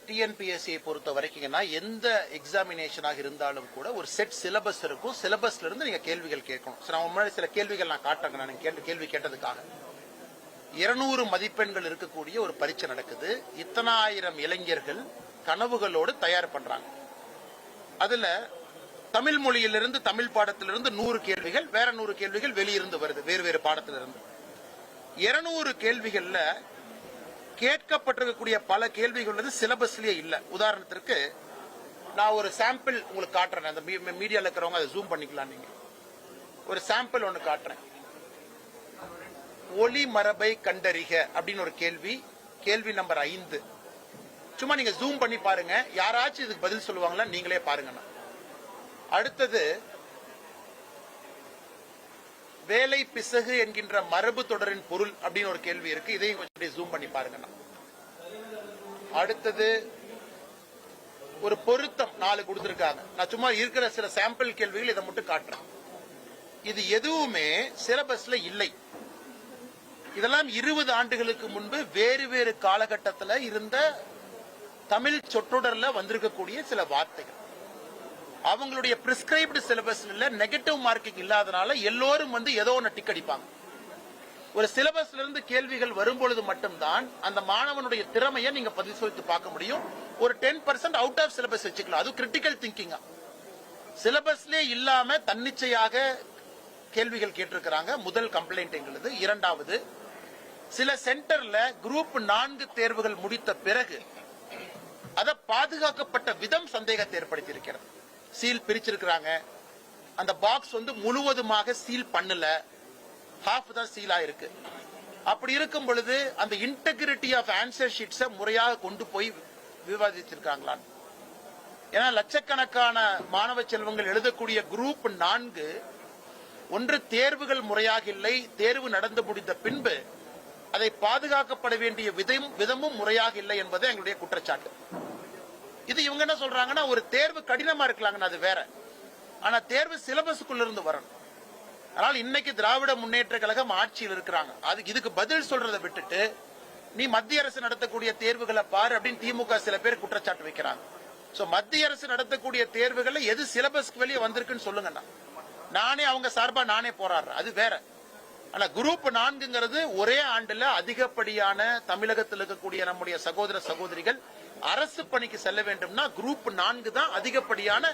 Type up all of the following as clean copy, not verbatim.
டிஎன்பிஎஸ்சியை பொறுத்த வரைக்கும் எந்த எக்ஸாமினேஷனாக இருந்தாலும் கூட ஒரு செட் சிலபஸ் இருக்கும். சிலபஸ்ல இருந்து நீங்க கேள்விகள் கேட்கணும். நான் முன்னாடி சில கேள்விகள் நான் காட்டுறேன். நான் கேள்வி கேட்டதுக்காக 200 மதிப்பெண்கள் இருக்கக்கூடிய ஒரு பரீட்சை நடக்குது. இத்தனாயிரம் இளைஞர்கள் கனவுகளோடு தயார் பண்றாங்க. அதுல தமிழ் மொழியிலிருந்து, தமிழ் பாடத்திலிருந்து 100 கேள்விகள், வேற 100 கேள்விகள் வெளியிருந்து வருது, வேறு பாடத்திலிருந்து. 200 கேள்விகள்ல கேட்கப்பட்டிருக்கக்கூடிய பல கேள்விகள் சிலபஸ்லயே இல்ல. உதாரணத்திற்கு நான் ஒரு சாம்பிள் உங்களுக்கு காட்டுறேன். அந்த மீடியால இருக்கிறவங்க அதை ஜூம் பண்ணிக்கலாம். நீங்க ஒரு சாம்பிள் ஒன்னு காட்டுறேன். ஒலி மரபை கண்டறிக அப்படின்னு ஒரு கேள்வி நம்பர் 5. சும்மா நீங்க ஜூம் பண்ணி பாருங்க. யாராச்சும் இதுக்கு பதில் சொல்லுவாங்களா? நீங்களே பாருங்க. அடுத்தது வேலை பிசகு என்கின்ற மரபு தொடரின் பொருள் அப்படின்னு ஒரு கேள்வி இருக்கு. இதையும் கொஞ்சம் ஜூம் பண்ணி பாருங்க. அடுத்தது ஒரு பொருத்தம் 4 கொடுத்திருக்காங்க. நான் சும்மா இருக்கிற சில சாம்பிள் கேள்விகள் இதை மட்டும் காட்டுறேன். இது எதுவுமே சிலபஸ்ல இல்லை. இதெல்லாம் 20 ஆண்டுகளுக்கு முன்பு வேறு காலகட்டத்தில் இருந்த தமிழ் சொற்றொடர்ல வந்திருக்கக்கூடிய சில வார்த்தைகள். அவங்களுடைய பிரிஸ்கிரைப்டு சிலபஸ்ல நெகட்டிவ் மார்க்கிங் இல்லாதனால எல்லோரும் ஏதோ ஒன்று டிக் அடிப்பாங்க. ஒரு சிலபஸ்ல இருந்து கேள்விகள் வரும்பொழுது மட்டும்தான் அந்த மாணவனுடைய திறமையை நீங்க பரிசோதித்து பார்க்க முடியும். ஒரு 10% அவுட் ஆஃப் சிலபஸ் வச்சுக்கலாம். அது கிரிட்டிக்கல் திங்கிங்கா. சிலபஸ்லே இல்லாம தன்னிச்சையாக கேள்விகள் கேட்டிருக்கிறாங்க. முதல் கம்ப்ளைண்ட் எங்களுது. இரண்டாவது, சில சென்டர்ல குரூப் 4 தேர்வுகள் முடித்த பிறகு அத பாதுகாக்கப்பட்ட விதம் சந்தேகத்தை ஏற்படுத்தி இருக்கிறது. சீல் பிரிச்சிருக்கிறாங்க. அந்த பாக்ஸ் முழுவதுமாக சீல் பண்ணல, ஹாஃப் தான் சீல் ஆயிருக்கு. அப்படி இருக்கும் பொழுது அந்த இன்டெகிரிட்டி ஆஃப் ஆன்சர் ஷீட்ஸை முறையாக கொண்டு போய் விவாதிச்சிருக்காங்களா? ஏன்னா லட்சக்கணக்கான மாணவ செல்வங்கள் எழுதக்கூடிய குரூப் 4 ஒன்று தேர்வுகள் முறையாக இல்லை, தேர்வு நடந்து முடிந்த பின்பு அதை பாதுகாக்கப்பட வேண்டிய விதமும் முறையாக இல்லை என்பது எங்களுடைய குற்றச்சாட்டு. இது இவங்க என்ன சொல்றாங்கன்னா, ஒரு தேர்வு கடினமா இருக்கலாங்க, அது வேற. ஆனா தேர்வு சிலபஸுக்குள்ள இருந்து வரணும். அதனால இன்னைக்கு திராவிட முன்னேற்ற கழகம் ஆட்சியில் இருக்கிறாங்க. அதுக்கு இதுக்கு பதில் சொல்றதை விட்டுட்டு நீ மத்திய அரசு நடத்தக்கூடிய தேர்வுகளை பாரு அப்படின்னு திமுக சில பேர் குற்றச்சாட்டு வைக்கிறாங்க. மத்திய அரசு நடத்தக்கூடிய தேர்வுகளை எது சிலபஸ்க்கு வெளியே வந்திருக்குன்னு சொல்லுங்க. நானே அவங்க சார்பா நானே போராடுறேன், அது வேற. ஆனா குரூப் 4ங்கிறது ஒரே ஆண்டுல அதிகப்படியான தமிழகத்தில் இருக்கக்கூடிய நம்முடைய சகோதர சகோதரிகள் அரசு பணிக்கு செல்ல வேண்டும்னா குரூப் 4 தான் அதிகப்படியான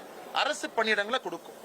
அரசு பணியிடங்களை கொடுக்கும்.